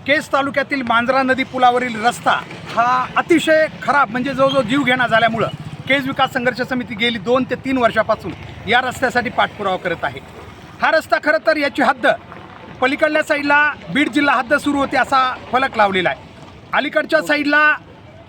केज तालुक्यातील मांजरा नदी पुलावरील रस्ता हा अतिशय खराब म्हणजे जवळजवळ जीवघेणा झाल्यामुळं केज विकास संघर्ष समिती गेली 2 ते 3 वर्षापासून या रस्त्यासाठी पाठपुरावा करत आहे। हा रस्ता खरं तर याची हद्द पलीकडल्या साईडला बीड जिल्हा हद्द सुरू होते असा फलक लावलेला आहे, अलीकडच्या साईडला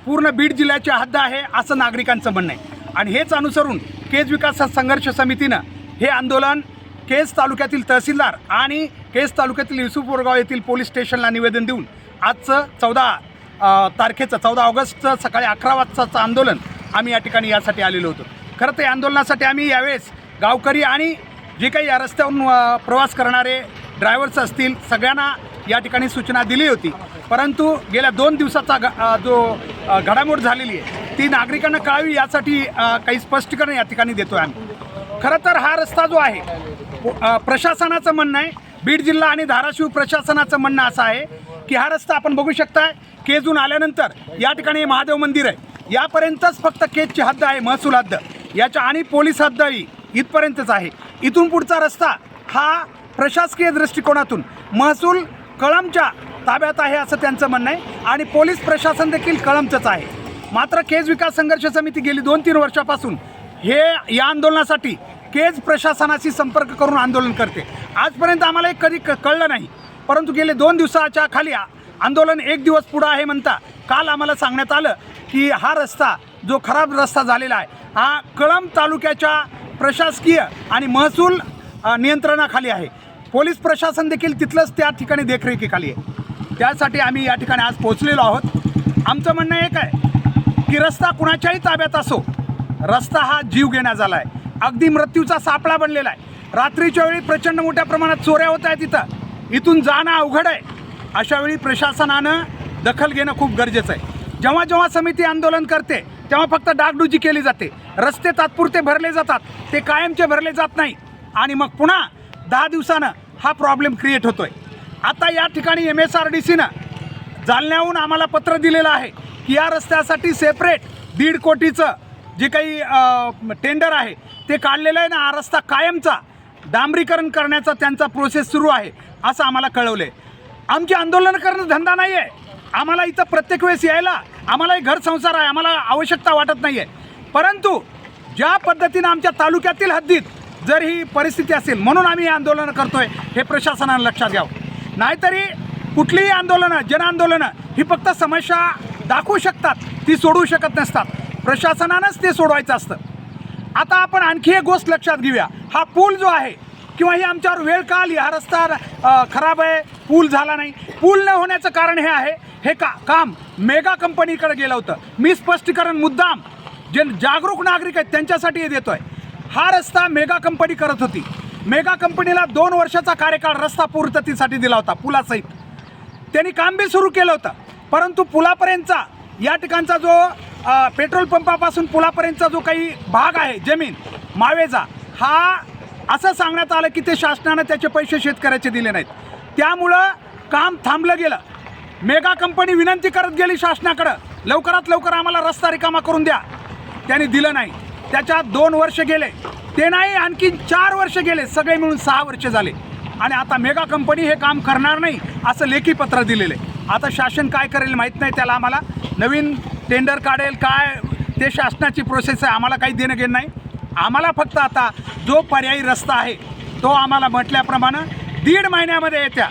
पूर्ण बीड जिल्ह्याची हद्द आहे असं नागरिकांचं म्हणणं आहे। आणि हेच अनुसरून केज विकास संघर्ष समितीनं हे आंदोलन केज तालुक्यातील तहसीलदार आणि केज तालुक्यातील युसुफपूरगाव येथील पोलीस स्टेशनला निवेदन देऊन आजचं 14 ऑगस्टचं सकाळी 11 वाजताचं आंदोलन आम्ही या ठिकाणी यासाठी आलेलो होतो। खरं तर या आंदोलनासाठी आम्ही यावेळेस गावकरी आणि जे काही या रस्त्यावरून प्रवास करणारे ड्रायव्हर्स असतील सगळ्यांना या ठिकाणी सूचना दिली होती, परंतु गेल्या 2 दिवसाचा जो घडामोड झालेली आहे ती नागरिकांना कळावी यासाठी काही स्पष्टीकरण या ठिकाणी देतो आहे आम्ही। खरं तर हा रस्ता जो आहे प्रशासनाचं म्हणणं आहे, बीड जिल्हा आणि धाराशिव प्रशासनाचं म्हणणं असं आहे की हा रस्ता आपण बघू शकता केजून आल्यानंतर या ठिकाणी महादेव मंदिर आहे, यापर्यंतच फक्त केजची हद्द आहे, महसूल हद्द याच्या आणि पोलीस हद्दही इथपर्यंतच आहे। इथून पुढचा रस्ता हा प्रशासकीय दृष्टिकोनातून महसूल कळमच्या ताब्यात आहे असं त्यांचं म्हणणं आहे आणि पोलीस प्रशासन देखील कळमचंच आहे। मात्र केज विकास संघर्ष समिती गेली 2-3 वर्षापासून या आंदोलनासाठी केज प्रशासनाशी संपर्क करून आंदोलन करते। आजपर्यंत आम्हाला कधी कळलं नाही, परंतु गेले 2 दिवसाच्या खाली आंदोलन 1 दिवस पुढं आहे म्हणता काल आम्हाला सांगण्यात आलं की हा रस्ता जो खराब रस्ता झालेला आहे हा कळंब तालुक्याच्या प्रशासकीय आणि महसूल नियंत्रणाखाली आहे। पोलीस प्रशासन देखील तिथलंच त्या ठिकाणी देखरेखीखाली आहे। त्यासाठी आम्ही या ठिकाणी आज पोहोचलेलो आहोत। आमचं म्हणणं एक आहे की रस्ता कुणाच्याही ताब्यात असो, रस्ता हा जीवघेणा झाला आहे, अगदी मृत्यूचा सापळा बनलेला आहे। रात्रीच्या वेळी प्रचंड मोठ्या प्रमाणात चोऱ्या होत आहेत, इथून जाणं अवघड आहे। अशा वेळी प्रशासनानं दखल घेणं खूप गरजेचं आहे। जेव्हा जेव्हा समिती आंदोलन करते तेव्हा फक्त डागडुजी केली जाते, रस्ते तात्पुरते भरले जातात, ते कायमचे भरले जात नाही आणि मग पुन्हा 10 दिवसानं हा प्रॉब्लेम क्रिएट होतोय। आता या ठिकाणी MSRDCनं जालन्याहून आम्हाला पत्र दिलेलं आहे की या रस्त्यासाठी सेपरेट 1.5 कोटीचं जे काही टेंडर आहे ते काढलेलं आहे ना, हा रस्ता कायमचा डांबरीकरण करण्याचा त्यांचा प्रोसेस सुरू आहे असं आम्हाला कळवलं आहे। आमची आंदोलन करणं धंदा नाही आहे, आम्हाला इथं प्रत्येक वेळेस यायला आम्हालाही घर संसार आहे, आम्हाला आवश्यकता वाटत नाही आहे, परंतु ज्या पद्धतीनं आमच्या तालुक्यातील हद्दीत जर ही परिस्थिती असेल म्हणून आम्ही हे आंदोलन करतोय हे प्रशासनानं लक्षात घ्यावं। नाहीतरी कुठलीही आंदोलनं जनआंदोलनं ही फक्त समस्या दाखवू शकतात, ती सोडवू शकत नसतात, प्रशासनानंच ते सोडवायचं असतं। आता आपण आणखी एक गोष्ट लक्षात घेऊया, हा पूल जो आहे किंवा ही आमच्यावर वेळ का आली, हा रस्ता खराब आहे, पूल झाला नाही, पूल न होण्याचं कारण हे आहे हे काम मेगा कंपनीकडे गेलं होतं। मी स्पष्टीकरण मुद्दाम जे जागरूक नागरिक आहेत त्यांच्यासाठी हे देतोय। हा रस्ता मेगा कंपनी करत होती, मेगा कंपनीला 2 वर्षाचा कार्यकाळ रस्ता पूर्ततेसाठी दिला होता पुलासहित, त्यांनी काम बी सुरू केलं होतं, परंतु पुलापर्यंतचा या ठिकाणचा जो पेट्रोल पंपापासून पुलापर्यंतचा जो काही भाग आहे जमीन मावेजा, हा असं सांगण्यात आलं की ते शासनानं त्याचे पैसे शेतकऱ्याचे दिले नाहीत, त्यामुळं काम थांबलं गेलं। मेगा कंपनी विनंती करत गेली शासनाकडं लवकरात लवकर आम्हाला रस्ता रिकामा करून द्या, त्यांनी दिलं नाही। त्याच्यात 2 वर्ष गेले, ते नाही आणखी 4 वर्ष गेले, सगळे मिळून 6 वर्ष झाले आणि आता मेगा कंपनी हे काम करणार नाही असं लेखी पत्र दिलेलं आहे। आता शासन काय करेल माहीत नाही, त्याला आम्हाला नवीन टेंडर काढेल काय ते शासनाची प्रोसेस आहे, आम्हाला काही देणं घेणं नाही। आम्हाला फक्त आता जो पर्यायी रस्ता आहे तो आम्हाला म्हटल्याप्रमाणे 1.5 महिन्यामध्ये येत्या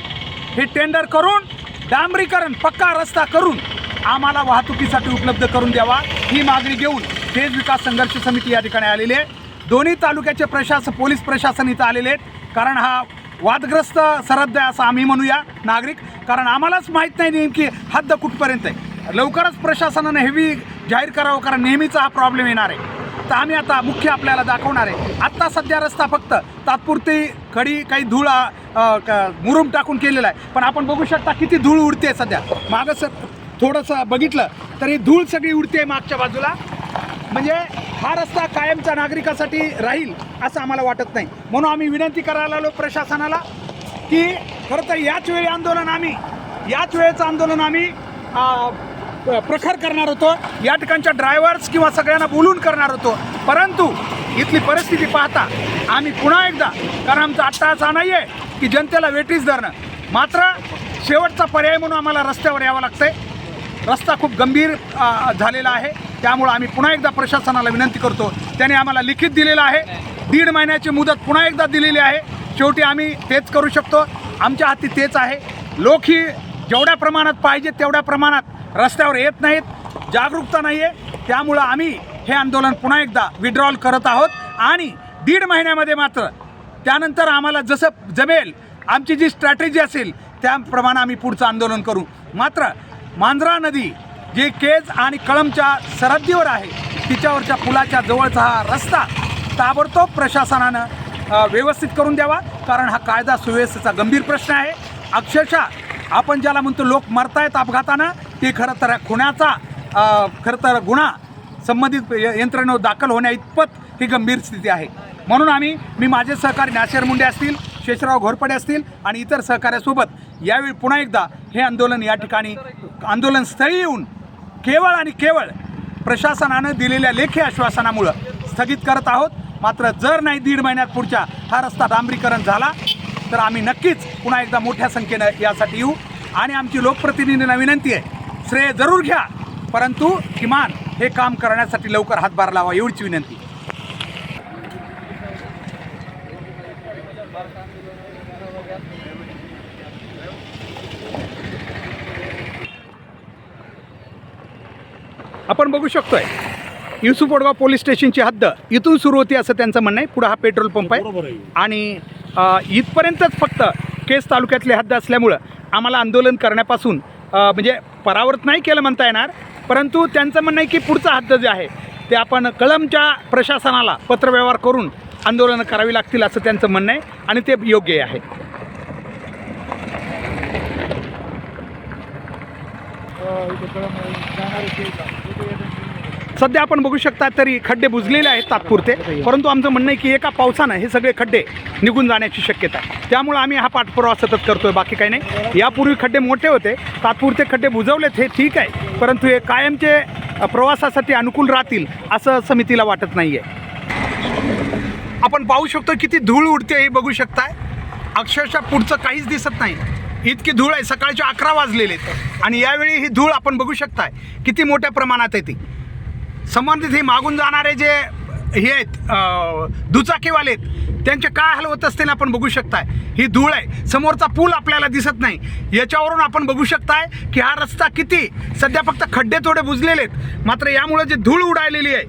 हे टेंडर करून डांबरीकरण पक्का रस्ता करून आम्हाला वाहतुकीसाठी उपलब्ध करून द्यावा, ही मागणी घेऊन केज विकास संघर्ष समिती या ठिकाणी आलेली आहे। दोन्ही तालुक्याचे पोलीस प्रशासन इथं आलेले आहेत, कारण हा वादग्रस्त सरहद्द आहे असं आम्ही म्हणूया नागरिक, कारण आम्हालाच माहीत नाही नेमकी हद्द कुठपर्यंत आहे। लवकरच प्रशासनानं हेवी जाहीर करावं, कारण नेहमीचा हा प्रॉब्लेम येणार आहे। तर आम्ही आता मुख्य आपल्याला दाखवणार आहे। आत्ता सध्या रस्ता फक्त तात्पुरती खडी काही धूळ मुरुम टाकून केलेला आहे, पण आपण बघू शकता किती धूळ उडते सध्या। मागं सर थोडंसं बघितलं तरी धूळ सगळी उडते मागच्या बाजूला, म्हणजे हा रस्ता कायमच्या नागरिकासाठी राहील असं आम्हाला वाटत नाही। म्हणून आम्ही विनंती करायला आलो प्रशासनाला की खरं तर याच वेळेचं आंदोलन आम्ही प्रखर करणार होतो, या ठिकाणच्या ड्रायव्हर्स किंवा सगळ्यांना बोलून करणार होतो, परंतु इथली परिस्थिती पाहता आम्ही पुन्हा एकदा, कारण आमचा अट्टाहास हा नाही आहे की जनतेला वेठीस धरणं, मात्र शेवटचा पर्याय म्हणून आम्हाला रस्त्यावर यावं लागतं आहे. रस्ता खूप गंभीर झालेला आहे. त्यामुळं आम्ही पुन्हा एकदा प्रशासनाला विनंती करतो. त्याने आम्हाला लिखित दिलेलं आहे, 1.5 महिन्याची मुदत पुन्हा एकदा दिलेली आहे. शेवटी आम्ही तेच करू शकतो. आमच्या हाती तेच आहे. लोक ही जेवढ्या प्रमाणात पाहिजे तेवढ्या प्रमाणात रस्त्यावर येत नाहीत, जागरूकता नाही आहे. त्यामुळं आम्ही हे आंदोलन पुन्हा एकदा विड्रॉल करत आहोत आणि 1.5 महिन्यामध्ये मात्र त्यानंतर आम्हाला जसं जमेल, आमची जी स्ट्रॅटेजी असेल त्याप्रमाणे आम्ही पुढचं आंदोलन करू. मात्र मांजरा नदी जे केज आणि कळंबच्या सरहद्दीवर आहे, तिच्यावरच्या पुलाच्या जवळचा हा रस्ता ताबडतोब प्रशासनानं व्यवस्थित करून द्यावा. कारण हा कायदा सुव्यवस्थेचा गंभीर प्रश्न आहे. अक्षरशः आपण ज्याला म्हणतो लोक मरतायत अपघातानं, ते खरं तर खुण्याचा खरं तर गुन्हा संबंधित यंत्रणेवर दाखल होण्या इतपत ही गंभीर स्थिती आहे. म्हणून मी माझे सहकारी नासेर मुंडे असतील, शेषराव घोरपडे असतील आणि इतर सहकार्यासोबत यावेळी पुन्हा एकदा हे आंदोलन या ठिकाणी आंदोलनस्थळी येऊन केवळ आणि केवळ प्रशासनानं दिलेल्या लेखी आश्वासनामुळं स्थगित करत आहोत. मात्र जर नाही 1.5 महिन्यात पुढच्या हा रस्ता डांबरीकरण झाला तर आम्ही नक्कीच पुन्हा एकदा मोठ्या संख्येनं यासाठी येऊ. आणि आमची लोकप्रतिनिधींना विनंती आहे, श्रेय जरूर घ्या, परंतु किमान हे काम करण्यासाठी लवकर हातभार लावा, एवढीच विनंती. आपण बघू शकतोय युसुफ वडगाव पोलीस स्टेशनची हद्द इथून सुरू होती असं त्यांचं म्हणणं आहे. पुढं हा पेट्रोल पंप आहे आणि इथपर्यंतच फक्त केज तालुक्यातली हद्द असल्यामुळं आम्हाला आंदोलन करण्यापासून म्हणजे परावृत्त नाही केलं म्हणता येणार, परंतु त्यांचं म्हणणं आहे की पुढचा हद्द जे आहे ते आपण कळंबच्या प्रशासनाला पत्रव्यवहार करून आंदोलनं करावी लागतील असं त्यांचं म्हणणं आहे आणि ते योग्य आहे. सध्या आपण बघू शकता तरी खड्डे बुजलेले आहेत तात्पुरते, परंतु आमचं म्हणणं आहे की एका पावसानं हे सगळे खड्डे निघून जाण्याची शक्यता आहे. त्यामुळे आम्ही हा पाठपुरावा सतत करतोय, बाकी काही नाही. यापूर्वी खड्डे मोठे होते, तात्पुरते खड्डे बुजवलेत हे ठीक आहे, परंतु हे कायमचे प्रवासासाठी अनुकूल राहतील असं समितीला वाटत नाही आहे. आपण पाहू शकतो किती धूळ उडते हे बघू शकताय. अक्षरशः पुढचं काहीच दिसत नाही, इतकी धूळ आहे. सकाळचे 11 वाजलेले आणि यावेळी ही धूळ आपण बघू शकताय किती मोठ्या प्रमाणात आहे. ती संबंधित हे मागून जाणारे जे हे आहेत दुचाकीवाले आहेत त्यांचे काय हाल होत असतील आपण बघू शकताय. ही धूळ आहे, समोरचा पूल आपल्याला दिसत नाही. याच्यावरून आपण बघू शकताय की हा रस्ता किती सध्या फक्त खड्डे थोडे बुजलेले आहेत, मात्र यामुळे जी धूळ उडालेली आहे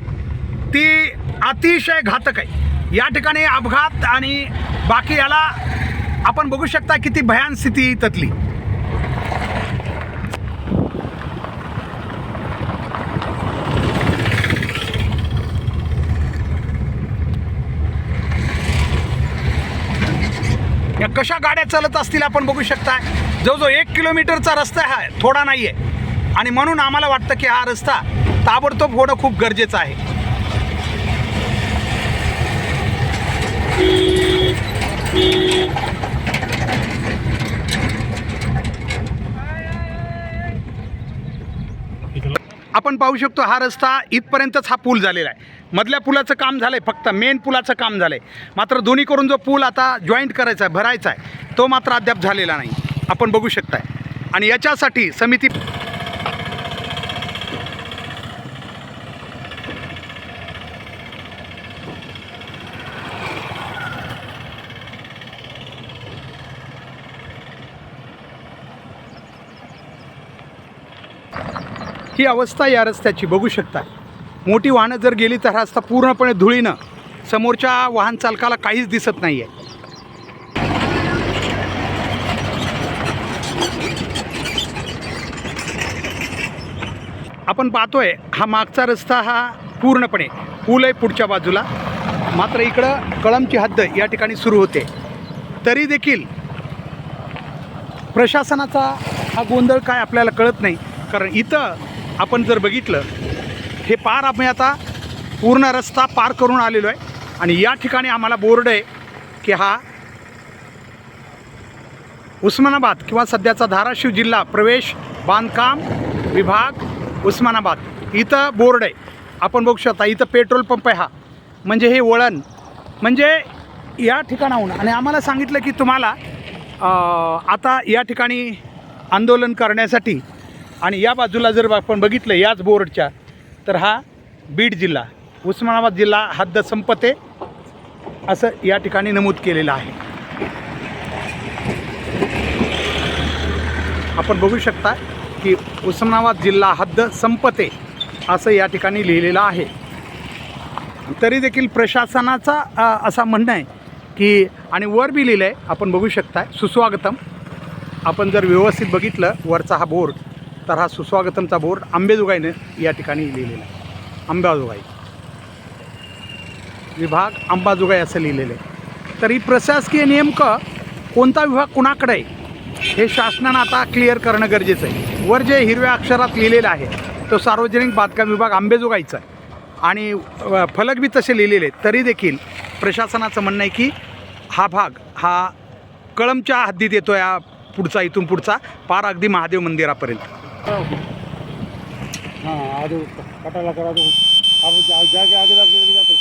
ती अतिशय घातक आहे. या ठिकाणी अपघात आणि बाकी याला आपण बघू शकता किती भयान स्थिती त्यातली. या कशा गाड्या चालत असतील आपण बघू शकता. जवळजवळ 1 किलोमीटरचा रस्ता हा थोडा नाही आहे आणि म्हणून आम्हाला वाटतं की हा रस्ता ताबडतोब होणं खूप गरजेचं आहे. आपण पाहू शकतो हा रस्ता इथपर्यंतच हा पूल झालेला आहे. मधल्या पुलाचं काम झालं आहे, फक्त मेन पुलाचं काम झालं आहे. मात्र दोन्ही करून जो पूल आता जॉईंट करायचा आहे, भरायचा आहे, तो मात्र अद्याप झालेला नाही आपण बघू शकताय. आणि याच्यासाठी समिती ही अवस्था या रस्त्याची बघू शकता. मोठी वाहनं जर गेली तर हा रस्ता पूर्णपणे धुळीनं, समोरच्या वाहन चालकाला काहीच दिसत नाही आहे. आपण पाहतोय हा मागचा रस्ता हा पूर्णपणे पूल आहे पुढच्या बाजूला, मात्र इकडं कळंबची हद्द या ठिकाणी सुरू होते. तरी देखील प्रशासनाचा हा गोंधळ काय आपल्याला कळत नाही. कारण इथं आपण जर बघितलं हे पार आम्ही आता पूर्ण रस्ता पार करून आलेलो आहे आणि या ठिकाणी आम्हाला बोर्ड आहे की हा उस्मानाबाद किंवा सध्याचा धाराशिव जिल्हा प्रवेश बांधकाम विभाग उस्मानाबाद इथं बोर्ड आहे. आपण बघू शकता इथं पेट्रोल पंप आहे. हा म्हणजे हे वळण म्हणजे या ठिकाणाहून आणि आम्हाला सांगितलं की तुम्हाला आता या ठिकाणी आंदोलन करण्यासाठी. आणि या बाजूला जर आपण बघितलं याच बोर्डच्या, तर हा बीड जिल्हा, उस्मानाबाद जिल्हा हद्द संपते असं या ठिकाणी नमूद केलेलं आहे. आपण बघू शकता की उस्मानाबाद जिल्हा हद्द संपते असं या ठिकाणी लिहिलेलं आहे. तरी देखील प्रशासनाचा असा म्हणणं आहे की, आणि वर बी लिहिलं आहे आपण बघू शकता सुस्वागतम. आपण जर व्यवस्थित बघितलं वरचा हा बोर्ड, तर हा सुस्वागतमचा बोर्ड अंबेजोगाईनं या ठिकाणी लिहिलेला आहे. अंबाजोगाई विभाग अंबाजोगाई असं लिहिलेलं आहे. तर ही प्रशासकीय नेमकं कोणता विभाग कुणाकडे आहे हे शासनानं आता क्लिअर करणं गरजेचं आहे. वर जे हिरव्या अक्षरात लिहिलेलं आहे तो सार्वजनिक बांधकाम विभाग अंबेजोगाईचा आहे आणि फलक बी तसे लिहिलेले आहेत. तरी देखील प्रशासनाचं म्हणणं आहे की हा भाग हा कळमच्या हद्दीत येतो, या पुढचा इथून पुढचा पार अगदी महादेव मंदिरापर्यंत. हाँ आगे कटाला करा दो, आप जाके आगे जाके जातो.